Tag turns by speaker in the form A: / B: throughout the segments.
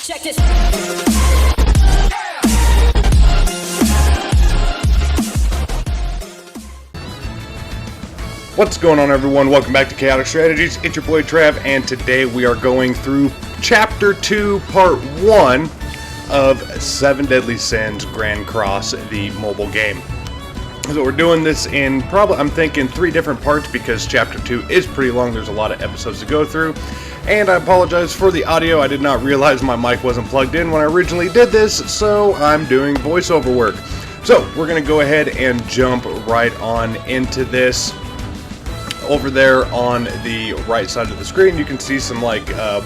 A: Check this.
B: What's going on, everyone? Welcome back to Chaotic Strategies. It's your boy Trav, and today we are going through Chapter 2, Part 1 of 7 Deadly Sins Grand Cross, the mobile game. So we're doing this in probably, I'm thinking, 3 different parts because Chapter 2 is pretty long. There's a lot of episodes to go through. And I apologize for the audio. I did not realize my mic wasn't plugged in when I originally did this, so I'm doing voiceover work. So we're going to go ahead and jump right on into this. Over there on the right side of the screen, you can see some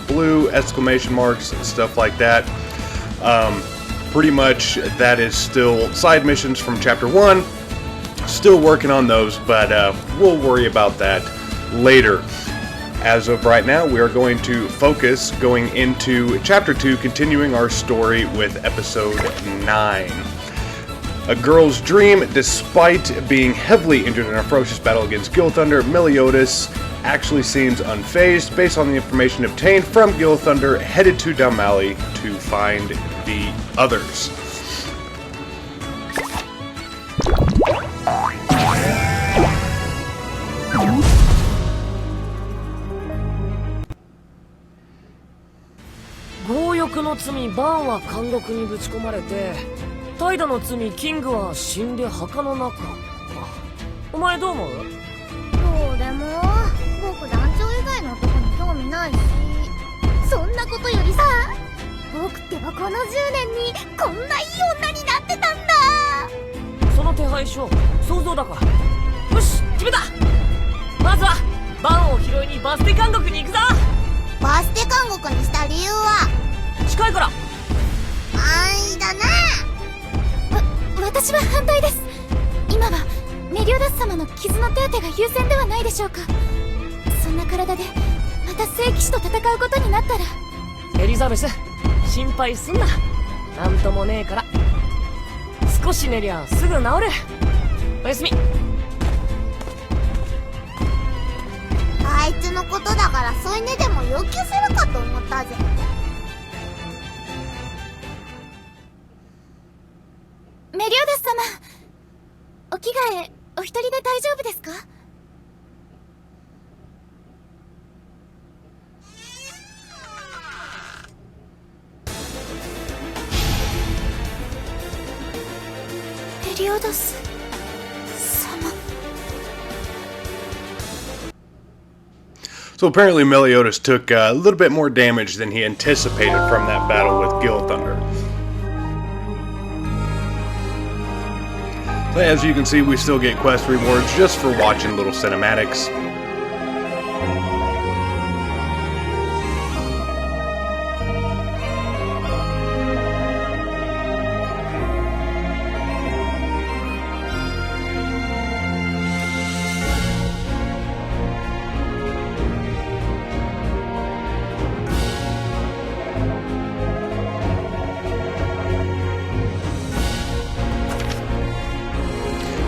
B: blue exclamation marks and stuff like that. Pretty much that is still side missions from Chapter 1. Still working on those, but we'll worry about that later. As of right now, we are going to focus going into Chapter 2, continuing our story with Episode 9. A girl's dream. Despite being heavily injured in a ferocious battle against Gil Thunder, Meliodas actually seems unfazed. Based on the information obtained from Gil Thunder, headed to Dalmali to find the others.
C: 怠惰の罪キングは死んで墓の中か。お前どう思う？
D: どうでも僕団長以外の男に興味ないし、そんなことよりさ、僕ってばこの10年にこんないい女になってたんだ。
C: その手配書想像だから。よし決めた。まずはバンを拾いにバステ監獄に行くぞ。
D: バステ監獄にした理由は？
C: 近いから。
D: 安易だな。
E: 私は反対です。今はメリオダス様の傷の手当てが優先ではないでしょうか。そんな体でまた聖騎士と戦うことになったら。
C: エリザベス心配すんな。なんともねえから。少し寝りゃすぐ治る。おやすみ。
D: あいつのことだから添い寝でも要求するかと思ったぜ。
E: メリオダス様、お着替えお一人で大丈夫ですか？メリオダス様。
B: So apparently Meliodas took a little bit more damage than he anticipated from that battle with Gil Thunder. So as you can see, we still get quest rewards just for watching little cinematics.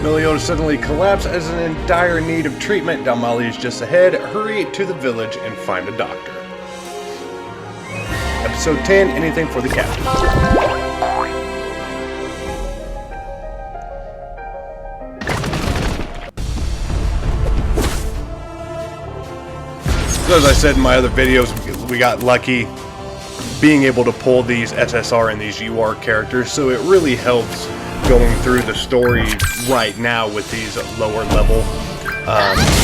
B: Meliodas suddenly collapsed as in dire need of treatment. Dalmali is just ahead. Hurry to the village and find a doctor. Episode 10, anything for the captain. So as I said in my other videos, we got lucky being able to pull these SSR and these UR characters, so it really helps going through the story right now with these lower level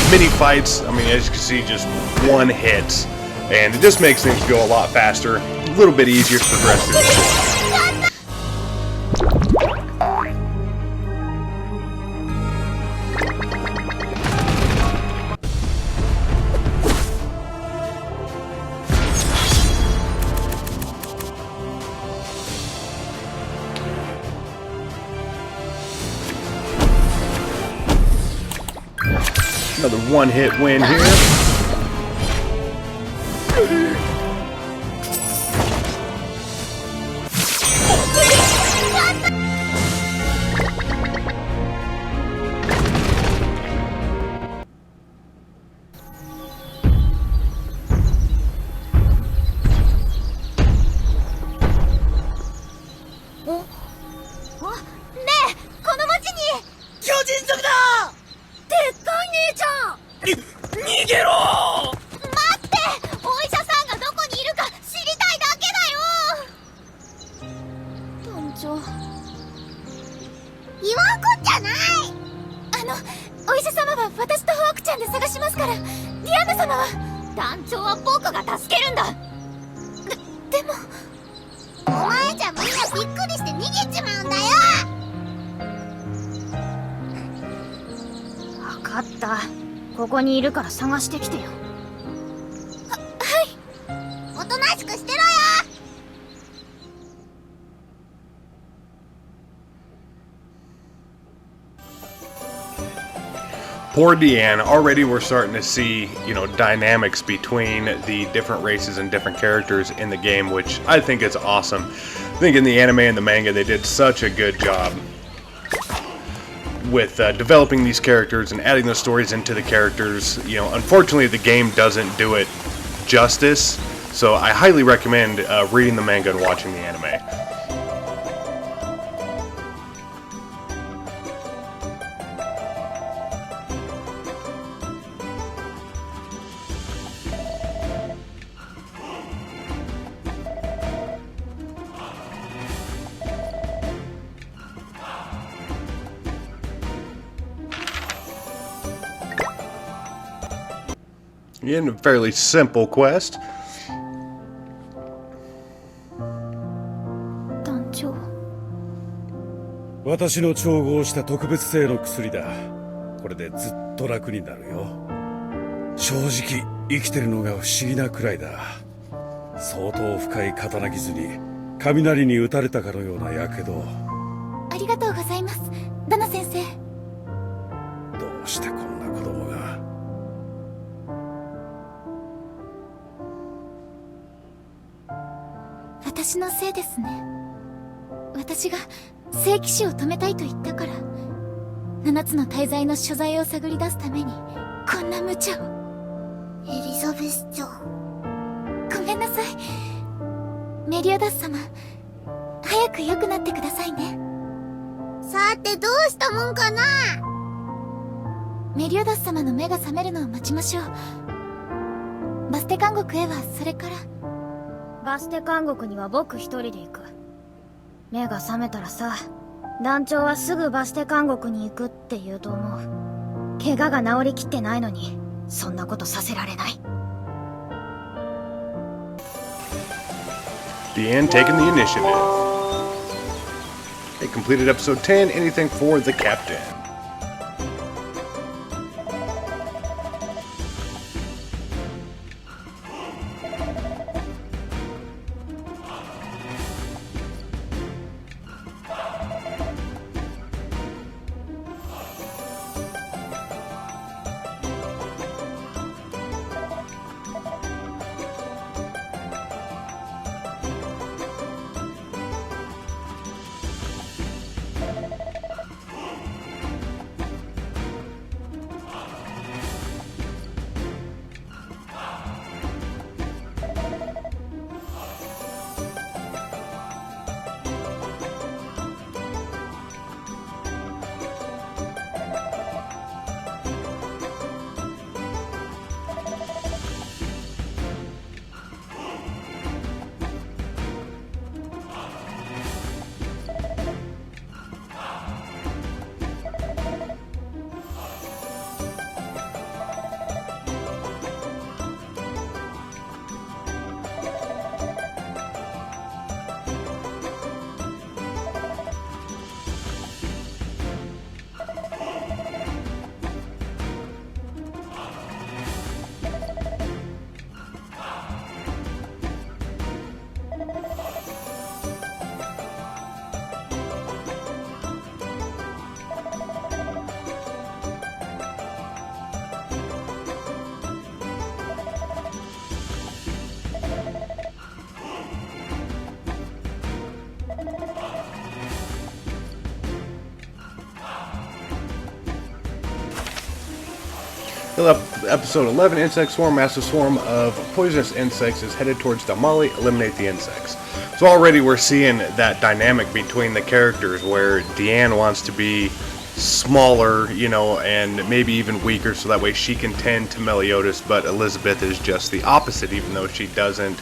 B: mini fights. I mean, as you can see, just one hit, and it just makes things go a lot faster, a little bit easier to progress through the story. Another one-hit win here.
D: ゃない。
E: お医者様は私とホークちゃんで探しますから。ディアンヌ様は。団長は僕が助けるんだ。でも
D: お前じゃみんなびっくりして逃げちまうんだよ。
A: 分かった。ここにいるから探してきてよ。
D: おとなしくしてろよ。
B: Poor Deanne. Already we're starting to see, dynamics between the different races and different characters in the game, which I think is awesome. I think in the anime and the manga they did such a good job with developing these characters and adding those stories into the characters. Unfortunately the game doesn't do it justice, so I highly recommend reading the manga and watching the anime. In a fairly simple quest.
A: 団長。
F: 私の調合した特別製の薬だ。これでずっと楽になるよ。正直生きてるのが不思議なくらいだ。相当深い刀傷に雷に打たれたかのような火傷。
E: ありがとうございます、ダナ先生。
F: どうしてこんな子供が。
E: 私のせいですね。私が聖騎士を止めたいと言ったから、7つの大罪の所在を探り出すためにこんな無茶を。
D: エリザベスちゃん、
E: ごめんなさい。メリオダス様、早く良くなってくださいね。
D: さてどうしたもんかな。
E: メリオダス様の目が覚めるのを待ちましょう。バステ監獄へはそれから。
A: バステ監獄には僕一人で行く。目が覚めたらさ、団長はすぐバステ監獄に行くって言うと思う。怪我が治りきってないのにそんなことさせられない。
B: Deanne taking the initiative. They completed episode 10. Anything for the captain? Episode 11, Insect Swarm. Massive swarm of poisonous insects is headed towards Damali. Eliminate the insects. So already we're seeing that dynamic between the characters where Deanne wants to be smaller, and maybe even weaker so that way she can tend to Meliodas, but Elizabeth is just the opposite, even though she doesn't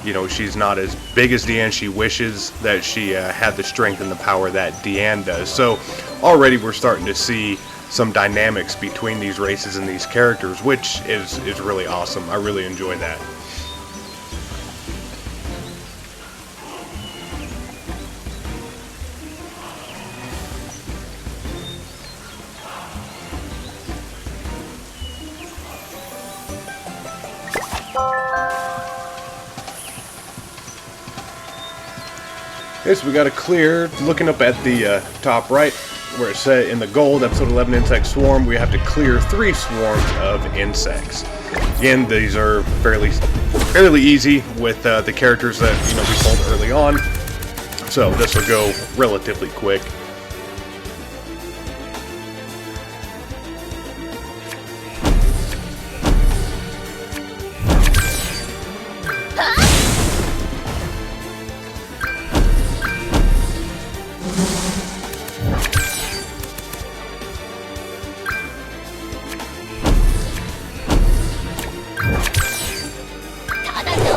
B: You know, she's not as big as Deanne. She wishes that she had the strength and the power that Deanne does. So already we're starting to see some dynamics between these races and these characters, which is really awesome. I really enjoy that. Okay, so we got to clear. Looking up at the top right, where it said in the gold, episode 11, Insect Swarm, we have to clear 3 swarms of insects. Again, these are fairly easy with the characters that we pulled early on, so this will go relatively quick.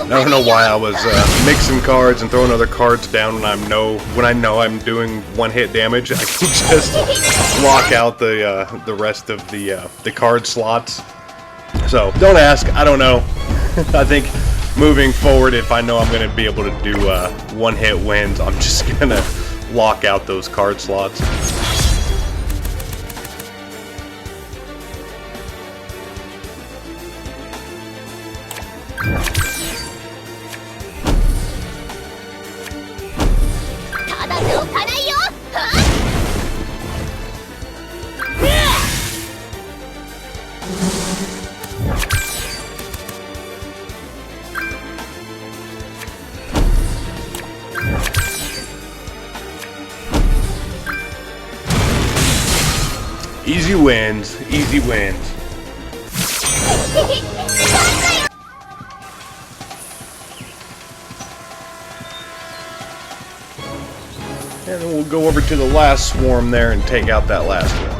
B: I don't know why I was mixing cards and throwing other cards down when I know I'm doing one-hit damage. I can just block out the rest of the card slots. So don't ask. I don't know. I think moving forward, if I know I'm going to be able to do one-hit wins, I'm just going to lock out those card slots. Easy wins, easy wins. And then we'll go over to the last swarm there and take out that last one.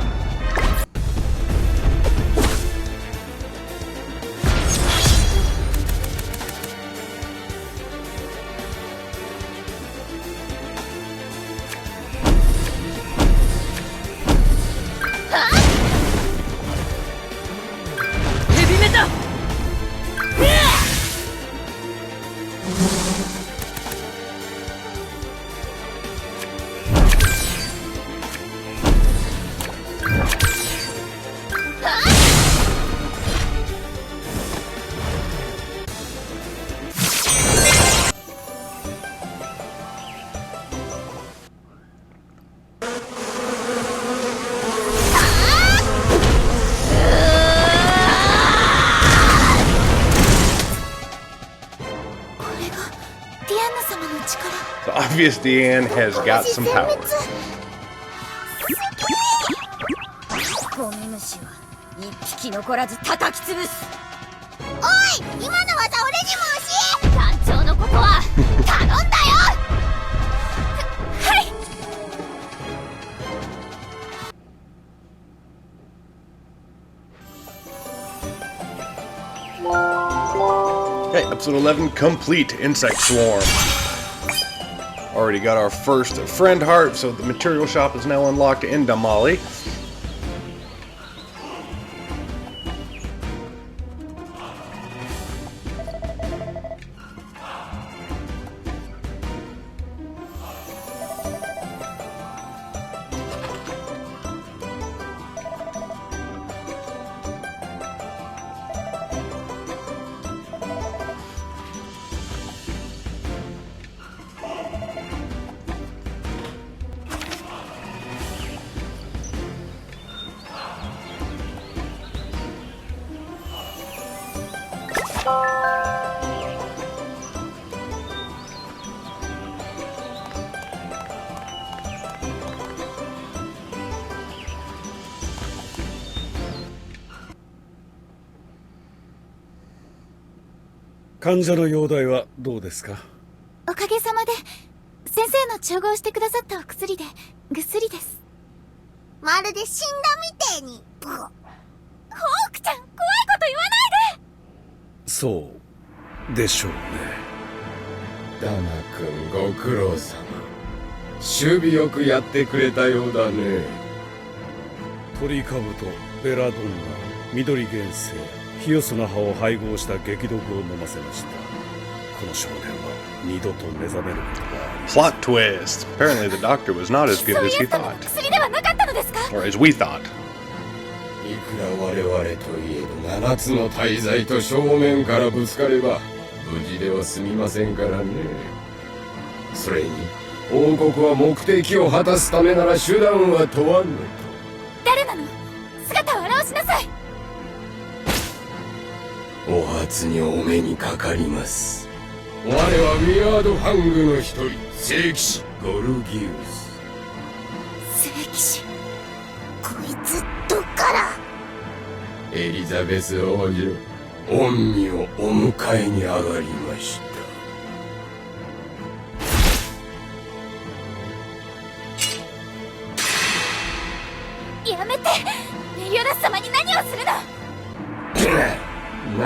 B: So obvious Deanne has got some power.
A: ゴミ虫は一匹残らず叩き潰す。
D: おい、今の技俺にも教え。団長のことは頼んだよ。はい。
B: Okay, episode 11, complete Insect Swarm. Already got our first friend heart, so the material shop is now unlocked in Damali.
F: 「患者の容体はどうですか?」
E: おかげさまで先生の調合してくださったお薬でぐっすりです。
D: まるで死んだみてえに。ホークちゃん、怖いこと言わないで。
F: そうでしょうね。
G: ダナ君ご苦労様。守備よくやってくれたようだね。
F: 鳥かぶと、ベラドンナ、緑原生、ヒヨスの葉を配合した激毒を飲ませました。この少年は二度と目覚めることがありません。
B: Plot twist. Apparently the doctor was not as good
E: そう
B: as
E: い
B: he
E: うの
B: thought.
E: 薬ではなかったのですか？
B: Or as we thought.
G: いくら我々といえど7つの大罪と正面からぶつかれば無事では済みませんからね。それに王国は目的を果たすためなら手段は問わんのと。
E: 誰なの？姿を現しなさい。
G: お初にお目にかかります。我はウィアードファングの一人、聖騎士ゴルギウス。
E: 聖騎士。
D: こいつどっから？
G: エリザベス王女、御身をお迎えに上がりました。
E: やめて！メリオダス様に何をするの？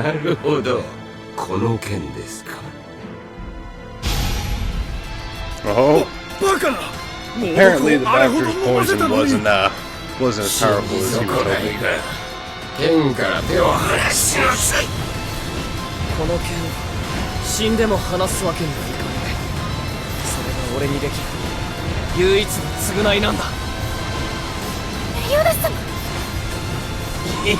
G: なるほど、この件ですか。
B: Oh.
F: バカな！
B: Apparently the doctor's poison wasn't as powerful as he was
G: そこら
B: hoping.
G: へんか剣から手を離しなさい。
C: この剣死んでも離すわけにはいかない。それが俺にできる唯一の償いなんだ。
E: メリオダス様。
G: ど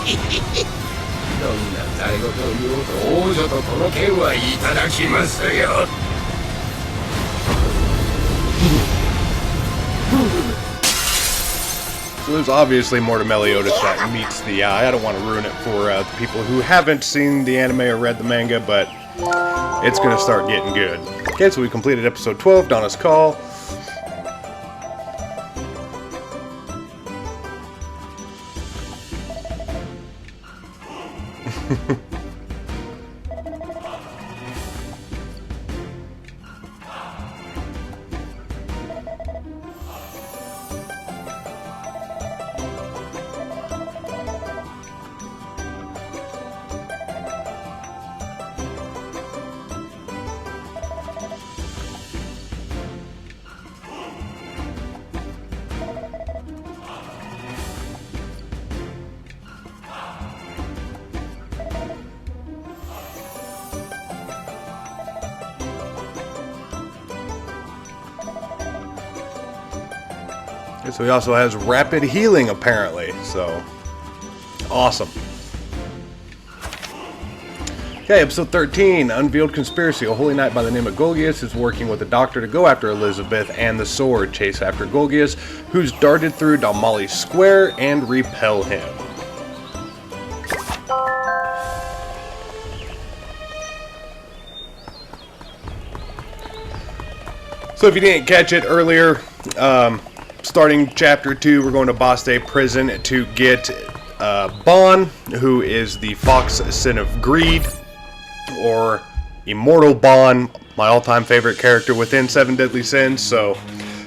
G: んな罪事を言おうと王女とこの剣はいただきますよ。
B: So there's obviously more to Meliodas that meets the eye. I don't want to ruin it for the people who haven't seen the anime or read the manga, but it's going to start getting good. Okay, so we completed episode 12, Donna's Call. So he also has rapid healing, apparently. So, awesome. Okay, episode 13, Unveiled Conspiracy. A holy knight by the name of Golgius is working with a doctor to go after Elizabeth and the sword, chase after Golgius, who's darted through Dalmali Square, and repel him. So if you didn't catch it earlier, starting chapter 2, we're going to Baste prison to get Bon, who is the Fox Sin of Greed, or Immortal Bon, my all-time favorite character within Seven Deadly Sins. So,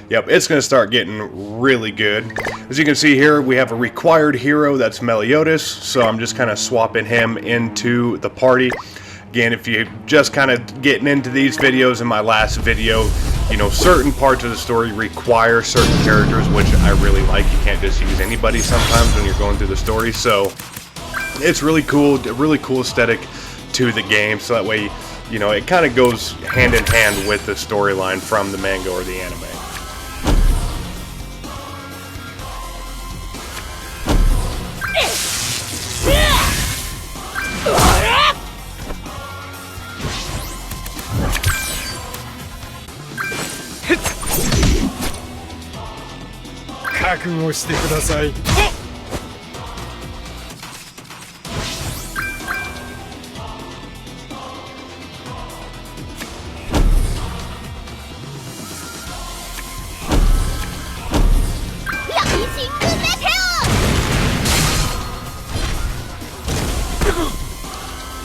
B: yep, it's going to start getting really good. As you can see here, we have a required hero, that's Meliodas, so I'm just kind of swapping him into the party. Again, if you're just kind of getting into these videos, in my last video, you know, certain parts of the story require certain characters, which I really like. You can't just use anybody sometimes when you're going through the story. So it's really cool, a really cool aesthetic to the game. So that way, you know, it kind of goes hand in hand with the storyline from the manga or the anime.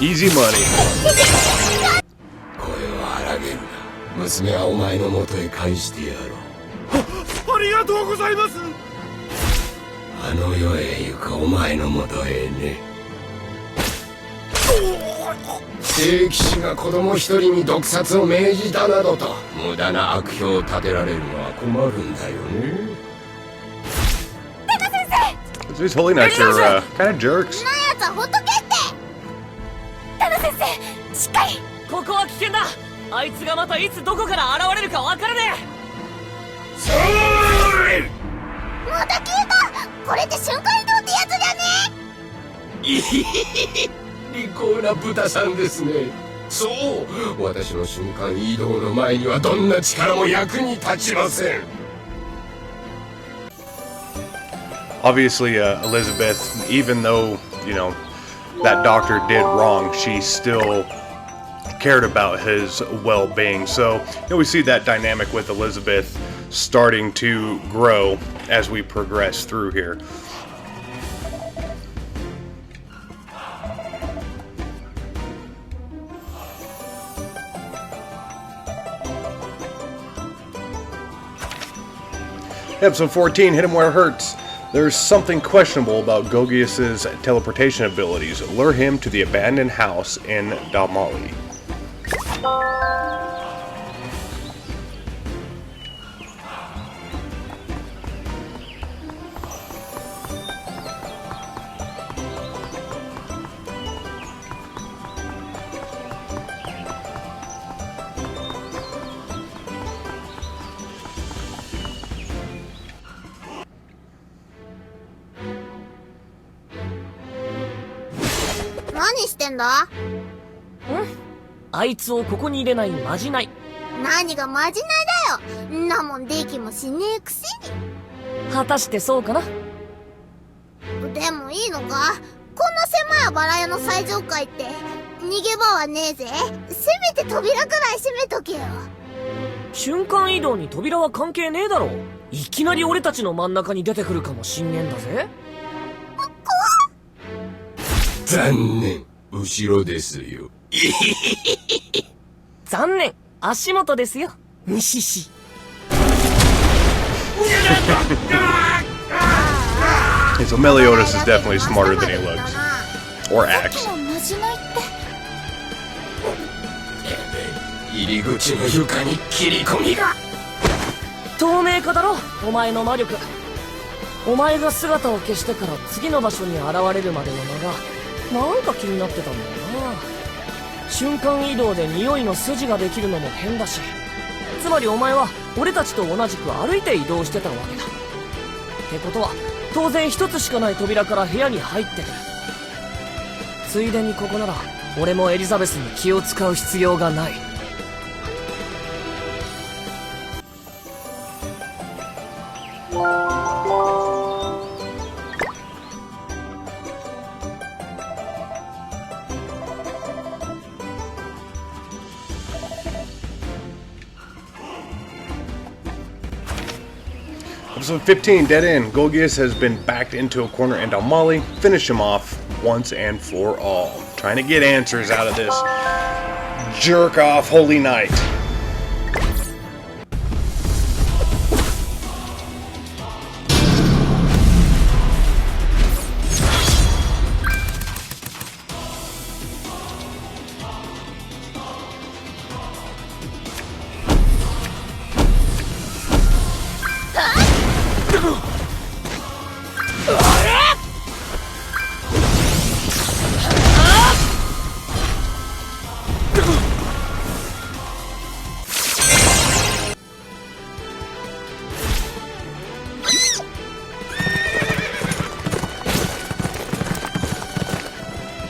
B: Easy money.
G: 声を荒げるな。娘はお前の元へ返してやろう。
F: ありがとうございます。
G: あの世へ行くお前の元へね。聖騎士が子供一人に毒殺を命じたなどと無駄な悪評を立てられるのは困るんだよね。
B: These Holy Knights are kind of jerks.
D: なやつはほっとけって。
E: タナ先生しっかり。
C: ここは危険だ。あいつがまたいつどこから現れるか分からね
D: また消えた。これって瞬間移動ってやつじゃね。
G: いひひひ、利口な豚さんですね。そう、私の瞬間移動の前にはどんな力も役に立ちません。
B: Obviously, Elizabeth, even though, you know, that doctor did wrong, she still cared about his well-being. So, you know, we see that dynamic with Elizabeth starting to grow as we progress through here. Episode 14, Hit Him Where It Hurts. There's something questionable about Gogius's teleportation abilities. Lure him to the abandoned house in Dalmali.
D: え。何してんだ。
C: あいつをここに入れないまじない。
D: 何がまじないだよ。んなもんできもしねえくせ
C: 果たしてそうかな。
D: に。でもいいのか。こんな狭いバラ屋の最上階って逃げ場はねえぜ。せめて扉くらい閉めとけよ。
C: 瞬間移動に扉は関係ねえだろ。いきなり俺たちの真ん中に出てくるかもしんねえんだぜ。
G: 残念、後ろですよ。
C: 残念、足元ですよ。にしし。
B: So Meliodas is definitely smarter than he looks. Or
E: さっ
B: acts.
E: きのまじないって。
G: 入り口の床に切り込みが。
C: 透明化だろ、お前の魔力。お前が姿を消してから次の場所に現れるまでの間がなんか気になってたんだよな。瞬間移動で匂いの筋ができるのも変だし、つまりお前は俺たちと同じく歩いて移動してたわけだ。ってことは当然一つしかない扉から部屋に入ってくる。ついでにここなら俺もエリザベスに気を使う必要がない。
B: Episode 15, Dead End. Golgius has been backed into a corner in Dalmali. Finish him off once and for all. Trying to get answers out of this jerk-off Holy Knight.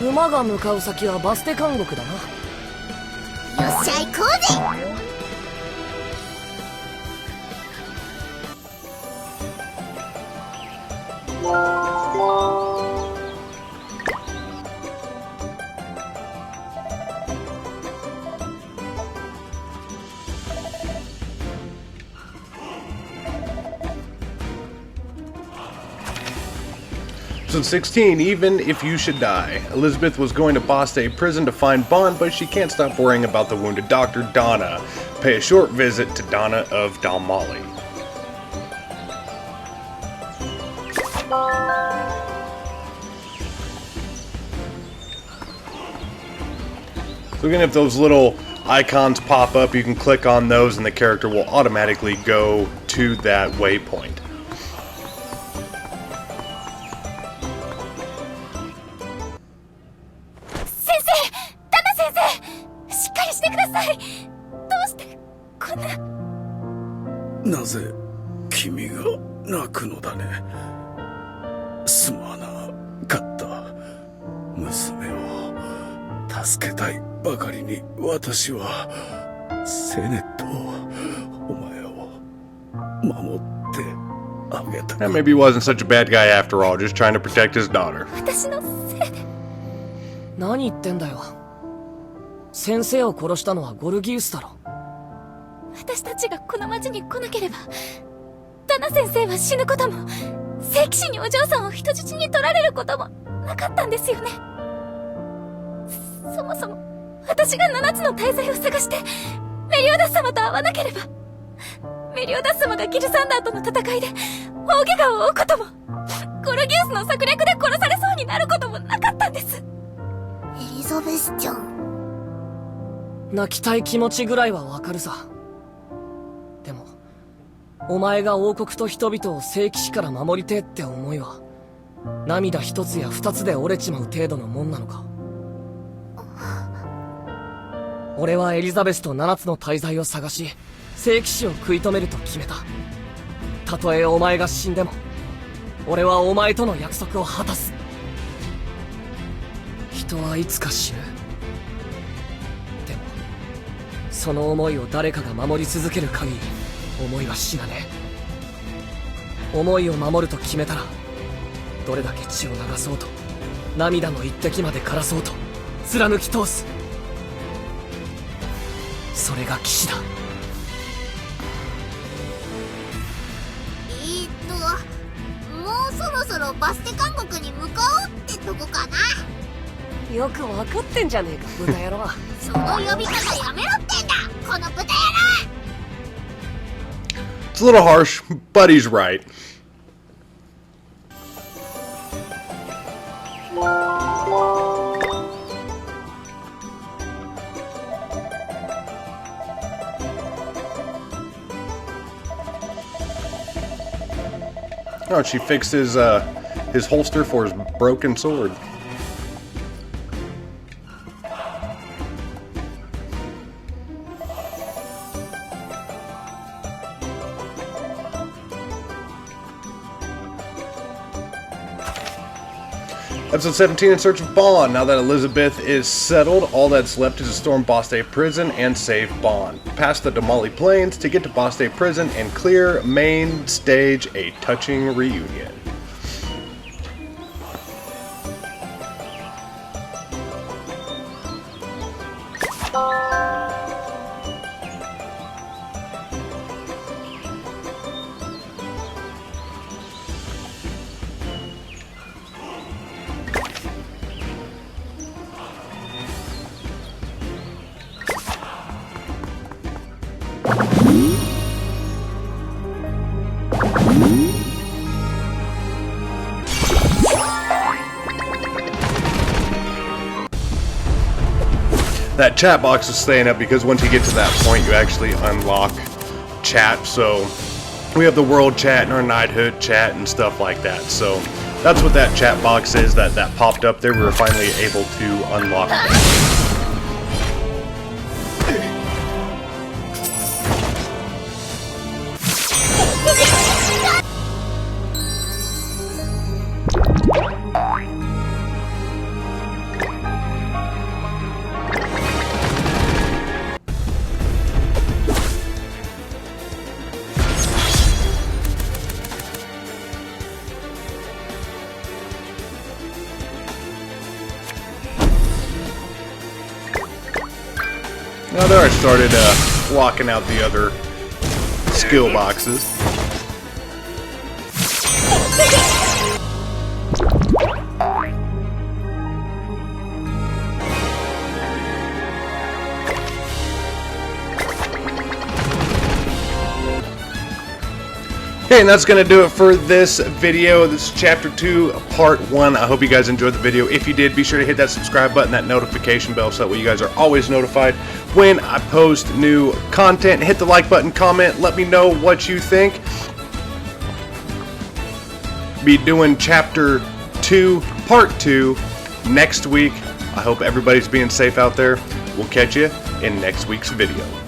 C: 馬が向かう先はバステ監獄だな。
D: よっしゃ行こうぜ。
B: Episode 16, Even If You Should Die. Elizabeth was going to Baste prison to find Bond, but she can't stop worrying about the wounded doctor, Donna. Pay a short visit to Donna of Dalmali. So again, if those little icons pop up, you can click on those and the character will automatically go to that waypoint.
E: Sensei!
F: なぜ君が泣くのだね。すまなかった。娘を助けたいばかりに私はセネットお前を守ってあげた。
B: And maybe he wasn't such a bad guy after all, just trying to protect his daughter.
E: 私のせいで。
C: 何言ってんだよ。先生を殺したのはゴルギウスだろ。
E: 私たちがこの町に来なければ、ダナ先生は死ぬことも、聖騎士にお嬢さんを人質に取られることもなかったんですよね。そもそも、私が7つの大罪を探して、メリオダス様と会わなければ、メリオダス様がギルサンダーとの戦いで、大怪我を負うことも、ゴルギウスの策略で殺されそうになることもなかったんです。
D: エリザベスちゃん。
C: 泣きたい気持ちぐらいはわかるさ。でも、お前が王国と人々を聖騎士から守りてえって思いは、涙一つや二つで折れちまう程度のもんなのか。俺はエリザベスと7つの大罪を探し、聖騎士を食い止めると決めた。たとえお前が死んでも、俺はお前との約束を果たす。人はいつか死ぬ。でも、その思いを誰かが守り続ける限り、思いは死なねえ。思いを守ると決めたら、どれだけ血を流そうと、涙の一滴まで枯らそうと、貫き通す。それが騎士だ。
D: もうそろそろバステ監獄に向かおうってとこかな。
C: よくわかってんじゃねえか、豚野郎。
D: その呼び方やめろってんだ、この豚野郎。
B: It's a little harsh, but he's right. Oh, she fixed his holster for his broken sword. Episode 17, In Search of Bond. Now that Elizabeth is settled, all that's left is to storm Baste Prison and save Bond. Pass the Damali Plains to get to Baste Prison and clear main stage a touching reunion. That chat box is staying up because once you get to that point, you actually unlock chat. So we have the world chat and our knighthood chat and stuff like that. So that's what that chat box is that popped up there. We were finally able to unlock that. Now there I started locking out the other skill boxes. Okay, and that's going to do it for this video. This is Chapter 2, Part 1. I hope you guys enjoyed the video. If you did, be sure to hit that subscribe button, that notification bell, so that way you guys are always notified when I post new content. Hit the like button, comment, let me know what you think. Be doing Chapter 2, Part 2 next week. I hope everybody's being safe out there. We'll catch you in next week's video.